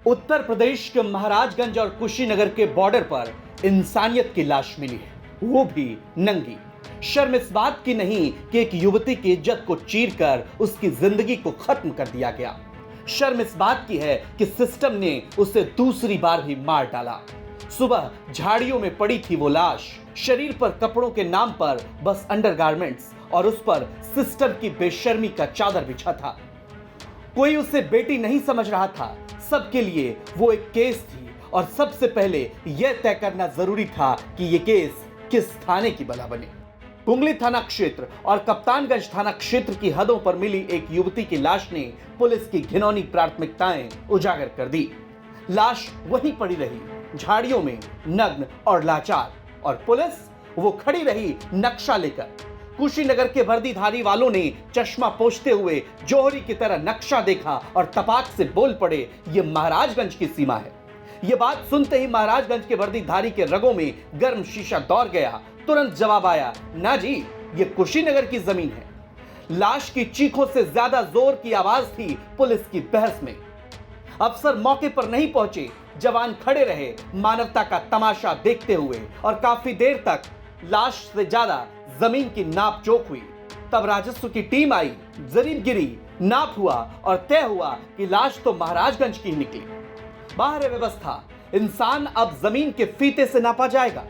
उत्तर प्रदेश के महाराजगंज और कुशीनगर के बॉर्डर पर इंसानियत की लाश मिली है, वो भी नंगी। शर्म इस बात की नहीं कि एक युवती की इज्जत को चीरकर उसकी जिंदगी को खत्म कर दिया गया। शर्म इस बात की है कि सिस्टम ने उसे दूसरी बार भी मार डाला। सुबह झाड़ियों में पड़ी थी वो लाश, शरीर पर कपड़ों के नाम पर बस अंडरगारमेंट्स और उस पर सिस्टम की बेशर्मी का चादर बिछा था। कोई उसे बेटी नहीं समझ रहा था, सबके लिए वो एक केस थी और सबसे पहले यह तय करना जरूरी था कि यह केस किस थाने की बला बने। पुंगली थाना क्षेत्र और कप्तानगंज थाना क्षेत्र की हदों पर मिली एक युवती की लाश ने पुलिस की घिनौनी प्राथमिकताएं उजागर कर दी। लाश वहीं पड़ी रही, झाड़ियों में, नग्न और लाचार, और पुलिस वो खड़ी रही नक्शा लेकर। कुशीनगर के वर्दीधारी वालों ने चश्मा पोंछते हुए जोहरी की तरह नक्शा देखा और तपाक से बोल पड़े, ये महाराजगंज की सीमा है। ये बात सुनते ही महाराजगंज के वर्दीधारी के रगों में गर्म शीशा दौड़ गया। तुरंत जवाब आया, ना जी, ये कुशीनगर की जमीन है। लाश की चीखों से ज्यादा जोर की आवाज थी पुलिस की बहस में। अफसर मौके पर नहीं पहुंचे, जवान खड़े रहे मानवता का तमाशा देखते हुए, और काफी देर तक लाश से ज्यादा जमीन की नाप जोख हुई। तब राजस्व की टीम आई, जरीब गिरी, नाप हुआ और तय हुआ कि लाश तो महाराजगंज की ही निकली। बाहर है व्यवस्था, इंसान अब जमीन के फीते से नापा जाएगा।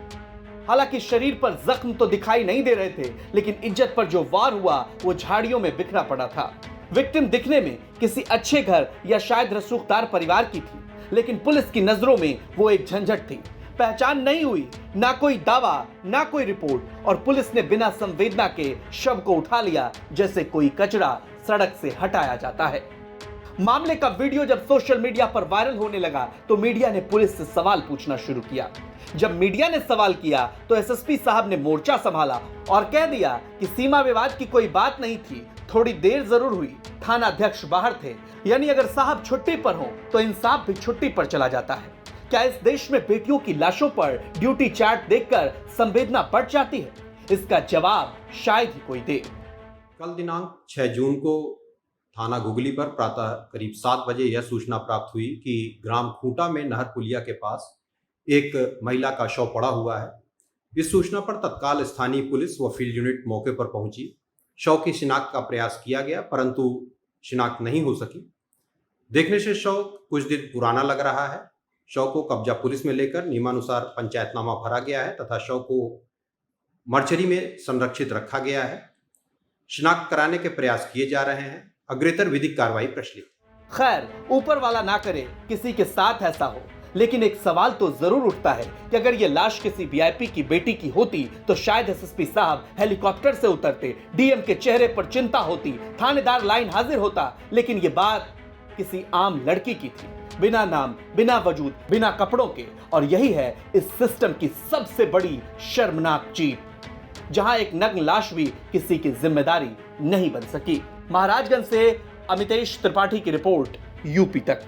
हालांकि शरीर पर जख्म तो दिखाई नहीं दे रहे थे, लेकिन इज्जत पर जो वार हुआ वो झाड़ियों में बिखरा पड़ा था। विक्टिम दिखने में किसी अच्छे घर या शायद रसूखदार परिवार की थी, लेकिन पुलिस की नजरों में वो एक झंझट थी। पहचान नहीं हुई, ना कोई दावा, ना कोई रिपोर्ट, और पुलिस ने बिना संवेदना के शव को उठा लिया जैसे कोई कचरा सड़क से हटाया जाता है। मामले का वीडियो जब सोशल मीडिया पर वायरल होने लगा तो मीडिया ने पुलिस से सवाल पूछना शुरू किया। जब मीडिया ने सवाल किया तो एसएसपी साहब ने मोर्चा संभाला और कह दिया कि सीमा विवाद की कोई बात नहीं थी, थोड़ी देर जरूर हुई, थाना अध्यक्ष बाहर थे। यानी अगर साहब छुट्टी पर हो तो इंसाफ भी छुट्टी पर चला जाता है। क्या इस देश में बेटियों की लाशों पर ड्यूटी चार्ट देखकर संवेदना बढ़ जाती है? इसका जवाब शायद ही कोई दे। कल दिनांक 6 जून को थाना गुगली पर प्रातः करीब 7 बजे यह सूचना प्राप्त हुई कि ग्राम खूंटा में नहर पुलिया के पास एक महिला का शव पड़ा हुआ है। इस सूचना पर तत्काल स्थानीय पुलिस व फील्ड यूनिट मौके पर पहुंची। शव की शिनाख्त का प्रयास किया गया, परंतु शिनाख्त नहीं हो सकी। देखने से शव कुछ दिन पुराना लग रहा है। शव को कब्जा पुलिस में लेकर नियमानुसार पंचायतनामा भरा गया है तथा शव को मर्चरी में संरक्षित रखा गया है। शिनाख्त कराने के प्रयास किए जा रहे हैं। अग्रेतर विधिक कार्रवाई प्रचलित। खैर, ऊपर वाला ना करे किसी के साथ ऐसा हो, लेकिन एक सवाल तो जरूर उठता है कि अगर ये लाश किसी वीआईपी की बेटी की होती तो शायद एसएसपी साहब हेलीकॉप्टर से उतरते, डीएम के चेहरे पर चिंता होती, थानेदार लाइन हाजिर होता। लेकिन ये बात किसी आम लड़की की थी, बिना नाम, बिना वजूद, बिना कपड़ों के। और यही है इस सिस्टम की सबसे बड़ी शर्मनाक चीज, जहां एक नग्न लाश भी किसी की जिम्मेदारी नहीं बन सकी। महाराजगंज से अमितेश त्रिपाठी की रिपोर्ट, यूपी तक।